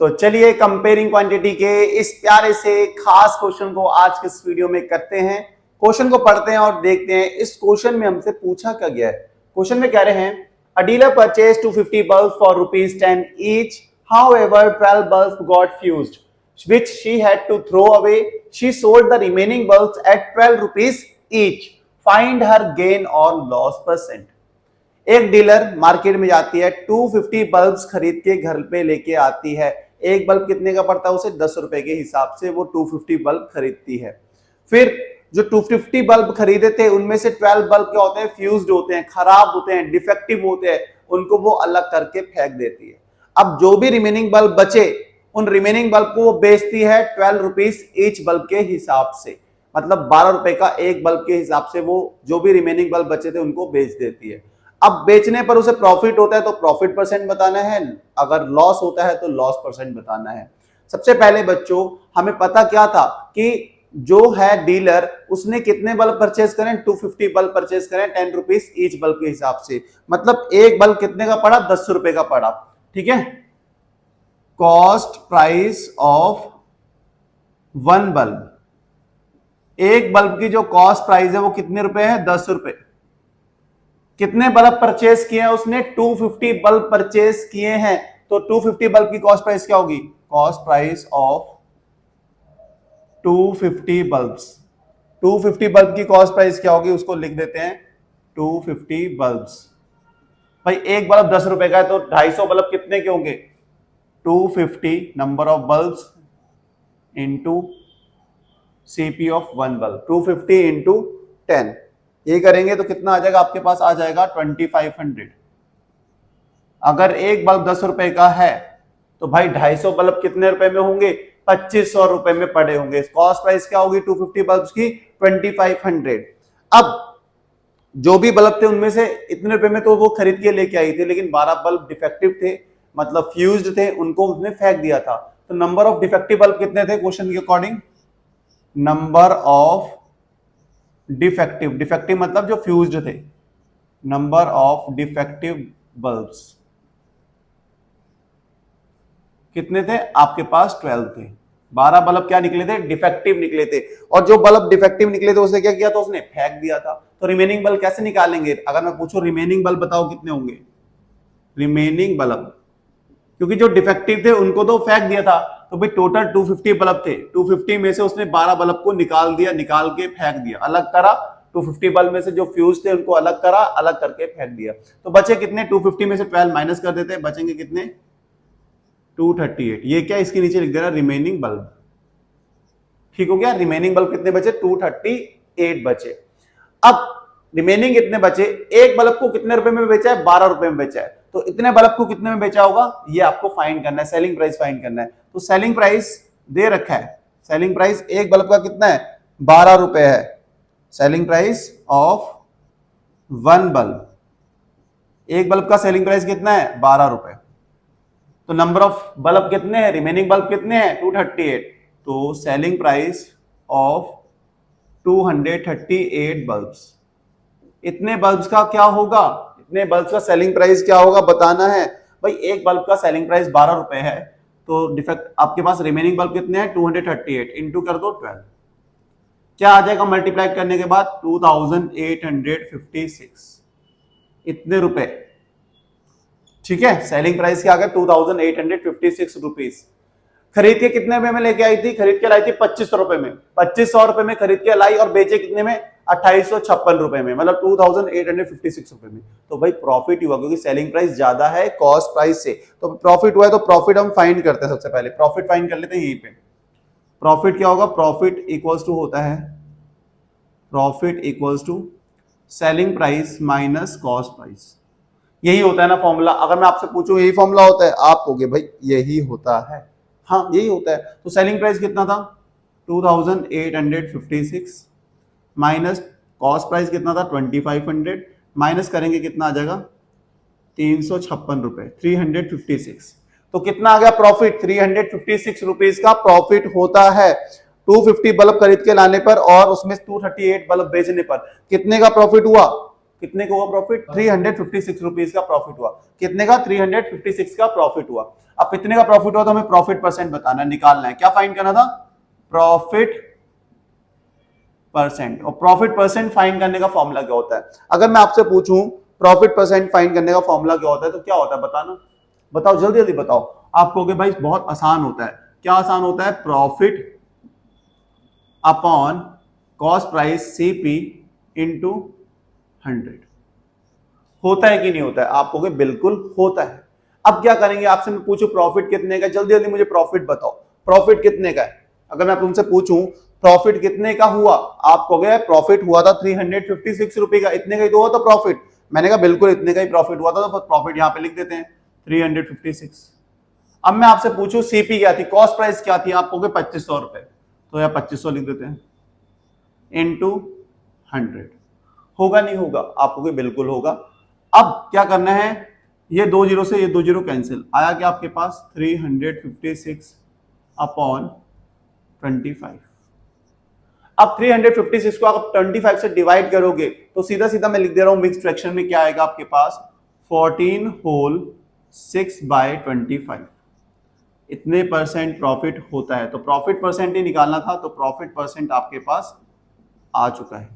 तो चलिए comparing quantity के इस प्यारे से खास क्वेश्चन को आज के इस वीडियो में करते हैं। क्वेश्चन को पढ़ते हैं और देखते हैं इस क्वेश्चन में हमसे पूछा क्या गया है। क्वेश्चन में कह रहे हैं अ dealer purchase 250 bulbs for ₹10 each. However, 12 bulbs got fused, which she had to throw away. She sold the remaining bulbs at ₹12 each. Find her gain or loss percent. एक डीलर मार्केट में जाती है, 250 bulbs खरीद के घर पे लेके आती है। एक बल्ब कितने का पड़ता है उसे? 10 रुपए के हिसाब से वो 250 बल्ब खरीदती है। फिर जो 250 बल्ब खरीदे थे उनमें से 12 बल्ब क्या होते हैं? फ्यूज्ड होते हैं, खराब होते हैं, डिफेक्टिव होते हैं, उनको वो अलग करके फेंक देती है। अब जो भी रिमेनिंग बल्ब बचे उन रिमेनिंग बल्ब को वो बेचती है ₹12 ईच बल्ब के हिसाब से, मतलब 12 रुपए का एक बल्ब के हिसाब से वो जो भी रिमेनिंग बल्ब बचे थे उनको बेच देती है। अब बेचने पर उसे प्रॉफिट होता है तो प्रॉफिट परसेंट बताना है, अगर लॉस होता है तो लॉस परसेंट बताना है। सबसे पहले बच्चों हमें पता क्या था कि जो है डीलर उसने कितने बल्ब परचेज करें? 250 बल्ब परचेज करें ₹10 ईच बल्ब के हिसाब से, मतलब एक बल्ब कितने का पड़ा? 10 रुपए का पड़ा। ठीक है, cost price of one bulb, एक बल्ब की जो कॉस्ट प्राइस है वो कितने रुपए है? 10 रुपए। कितने बल्ब परचेज किए हैं उसने? 250 बल्ब परचेज किए हैं, तो 250 बल्ब की कॉस्ट प्राइस क्या होगी? Cost price of 250 bulbs. 250 bulb की कॉस्ट प्राइस क्या होगी उसको लिख देते हैं 250 बल्ब्स। भाई एक बल्ब 10 रुपए का है तो 250 बल्ब कितने के होंगे? 250 number of bulbs into CP of one bulb, 250 into 10। ये करेंगे तो कितना आ जाएगा आपके पास? आ जाएगा 2500। अगर एक बल्ब 10 रुपए का है तो भाई 250 बल्ब कितने रुपए में होंगे? 2500 रुपए में पड़े होंगे। कॉस्ट प्राइस क्या होगी 250 बल्ब की? 2500। अब जो भी बल्ब थे उनमें से इतने रुपए में तो वो खरीद के लेके आई थी, लेकिन 12 बल्ब डिफेक्टिव थे, मतलब फ्यूज्ड थे, उनको उसने फेंक दिया था। तो नंबर ऑफ डिफेक्टिव बल्ब कितने थे क्वेश्चन के according? Number of defective, defective मतलब जो फ्यूज्ड थे, नंबर ऑफ डिफेक्टिव बल्ब्स कितने थे आपके पास? 12 थे। 12 बल्ब क्या निकले थे? डिफेक्टिव निकले थे। और जो बल्ब डिफेक्टिव निकले थे उसने क्या किया था? उसने फेंक दिया था। तो रिमेनिंग बल्ब कैसे निकालेंगे? अगर मैं पूछूं रिमेनिंग बल्ब बताओ कितने होंगे? रिमेनिंग बल्ब, क्योंकि जो डिफेक्टिव थे उनको तो फेंक दिया था, तो भाई टोटल 250 बल्ब थे, 250 में से उसने 12 बल्ब को निकाल दिया, निकाल के फेंक दिया, अलग करा। 250 बल्ब में से जो फ्यूज थे उनको अलग करा, अलग करके फेंक दिया। तो बचे कितने? 250 में से 12 माइनस कर देते, बचेंगे कितने? 238। ये क्या इसके नीचे लिख देना रिमेनिंग बल्ब। ठीक हो गया, रिमेनिंग बल्ब कितने बचे? 238 बचे। अब रिमेनिंग कितने बचे? एक बल्ब को कितने रुपए में बेचा है? 12 रुपए में बेचा है, तो इतने बल्ब को कितने में बेचा होगा ये आपको फाइंड करना है, सेलिंग प्राइस फाइंड करना है। तो सेलिंग प्राइस दे रखा है, सेलिंग प्राइस एक बल्ब का कितना है? 12 रुपए है। Selling price of one bulb, एक बल्ब का सेलिंग प्राइस कितना है? 12 रुपए। तो नंबर ऑफ बल्ब कितने हैं? रिमेनिंग बल्ब कितने हैं? 238। तो सेलिंग प्राइस ऑफ 238 बल्ब्स, इतने बल्ब्स का क्या होगा? इतने बल्ब्स का सेलिंग प्राइस क्या होगा बताना है। भाई एक बल्ब का सेलिंग प्राइस 12 रुपए है, तो डिफेक्ट आपके पास रिमेनिंग बल्ब कितने हैं? 238 इंटू कर दो 12, क्या आ जाएगा मल्टीप्लाई करने के बाद? 2856, इतने रुपए। ठीक है, सेलिंग प्राइस क्या आ गया? 2856 रुपीज। खरीद के कितने रुपए में लेके आई थी? खरीद के लाई थी 2500 रुपए में, 2500 रुपए में खरीद के लाई और बेचे कितने में? 2856 रुपए में, मतलब 2856 रुपए में। तो भाई प्रॉफिट हुआ क्योंकि सेलिंग प्राइस ज्यादा है कॉस्ट प्राइस से, तो प्रॉफिट हुआ है। तो प्रॉफिट हम फाइंड करते हैं, सबसे पहले प्रॉफिट फाइंड कर लेते हैं यहीं पे। प्रॉफिट क्या होगा? प्रॉफिट इक्वल्स टू होता है, profit equals to selling price minus cost price. यही होता है ना फॉर्मूला। अगर मैं आपसे पूछूं यही फॉर्मूला होता है, आप कहोगे भाई यही होता है, हाँ यही होता है। तो सेलिंग प्राइस कितना था? 2856 माइनस कॉस्ट प्राइस कितना था? 2500, माइनस करेंगे कितना आ जाएगा? 356 रुपए, 356। तो कितना आ गया प्रॉफिट? 356 रुपीज का प्रॉफिट होता है 250 बल्ब खरीद के लाने पर और उसमें 238 बल्ब बेचने पर। कितने का प्रॉफिट हुआ? कितने का हुआ प्रॉफिट? 356 रुपीज का प्रॉफिट हुआ। कितने का? 356 का प्रॉफिट हुआ। अब कितने का प्रॉफिट हुआ तो हमें प्रॉफिट परसेंट बताना है, निकालना है। क्या फाइंड करना था? Profit percent. और प्रॉफिट परसेंट फाइंड करने का फॉर्मूला क्या होता है? अगर मैं आपसे पूछूं प्रॉफिट परसेंट फाइंड करने का फॉर्मूला क्या होता है तो क्या होता है बताना? बताओ, जल्दी जल्दी बताओ। आप कहोगे भाई बहुत आसान होता है। क्या आसान होता है? Profit upon cost price CP into 100। होता है कि नहीं होता है? आप कहोगे बिल्कुल होता है। अब क्या करेंगे? आपसे मैं पूछूं प्रॉफिट कितने का, जल्दी जल्दी मुझे प्रॉफिट बताओ। प्रॉफिट कितने का है? अगर मैं तुमसे पूछूं प्रॉफिट कितने का हुआ, आप कहोगे प्रॉफिट हुआ था 356 रुपए का। इतने का ही तो हुआ था प्रॉफिट। मैंने कहा बिल्कुल इतने का ही प्रॉफिट हुआ था, तो प्रॉफिट यहां पे लिख देते हैं 356। अब मैं आपसे पूछूं सीपी क्या थी, कॉस्ट प्राइस क्या थी, आप कहोगे 2500 रुपए, तो यह 2500 लिख देते हैं इंटू 100। होगा नहीं होगा? आप कहोगे बिल्कुल होगा। अब क्या करना है? ये 2 जीरो से ये 2 जीरो कैंसिल, आया क्या आपके पास? 356 अपॉन 25। अब 356 को आप 25 से डिवाइड करोगे तो सीधा सीधा मैं लिख दे रहा हूं मिक्स फ्रैक्शन में क्या आएगा आपके पास? 14 होल 6/25। इतने परसेंट प्रॉफिट होता है। तो प्रॉफिट परसेंट ही निकालना था, तो प्रॉफिट परसेंट आपके पास आ चुका है।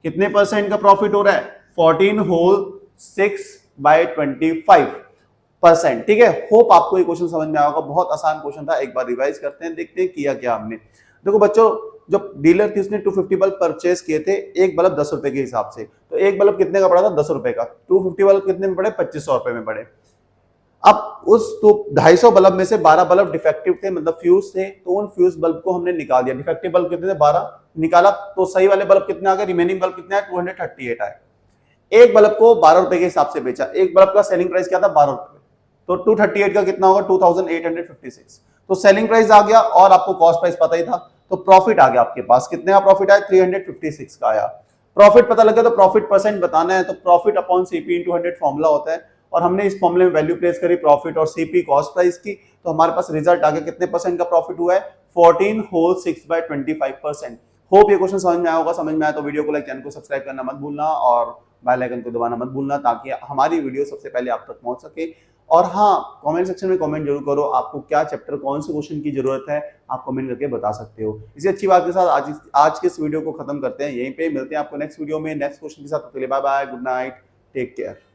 कितने परसेंट का प्रॉफिट हो रहा है? 14 होल 6/25%। ठीक है। होप आपको ये क्वेश्चन समझ में आया होगा। बहुत आसान क्वेश्चन था। एक बार रिवाइज करते हैं, देखते हैं किया क्या हमने। देखो बच्चों, जो डीलर थी उसने 250 बल्ब परचेस किए थे, एक बल्ब 10 रुपए के हिसाब से। तो एक बल्ब कितने का पड़ा था? 10 रुपए का। 250 बल्ब कितने में पड़े? 2500 रुपए में पड़े। अब उस तो 250 बल्ब में से 12 बल्ब डिफेक्टिव थे, मतलब फ्यूज थे, तो उन फ्यूज बल्ब को हमने निकाल दिया। डिफेक्टिव बल्ब कितने थे? 12 निकाला, तो सही वाले बल्ब कितने आ गए? रिमेनिंग बल्ब कितने आए? 238 आए। एक बल्ब को 12 रुपए के हिसाब से बेचा। एक बल्ब का सेलिंग प्राइस क्या था? 12 रुपए। तो 238 का कितना होगा? 2856। तो सेलिंग प्राइस आ गया और आपको कॉस्ट प्राइस पता ही था, तो प्रॉफिट आ गया आपके पास। कितने का प्रॉफिट आया? 356 का आया। प्रॉफिट पता लग गया तो प्रॉफिट परसेंट बताना है, तो profit upon CP into 100 formula होता है। और हमने इस फॉर्मूले में वैल्यू प्लेस करी प्रॉफिट और सीपी कॉस्ट प्राइस की, तो हमारे पास रिजल्ट आ गया। कितने परसेंट का प्रॉफिट हुआ है? 14 होल 6/25%। होप ये क्वेश्चन समझ में आया होगा। समझ में आया तो वीडियो को लाइक, चैनल को सब्सक्राइब करना मत भूलना और बेल आइकन को दबाना मत भूलना, ताकि हमारी वीडियो सबसे पहले आप तक पहुंच सके। और हाँ, कमेंट सेक्शन में कमेंट जरूर करो, आपको क्या चैप्टर कौन से क्वेश्चन की जरूरत है, आप कमेंट करके बता सकते हो। इसी अच्छी बात के साथ आज के इस वीडियो को खत्म करते हैं। यहीं पे मिलते हैं आपको नेक्स्ट वीडियो में नेक्स्ट क्वेश्चन के साथ। Bye bye, good night, take care.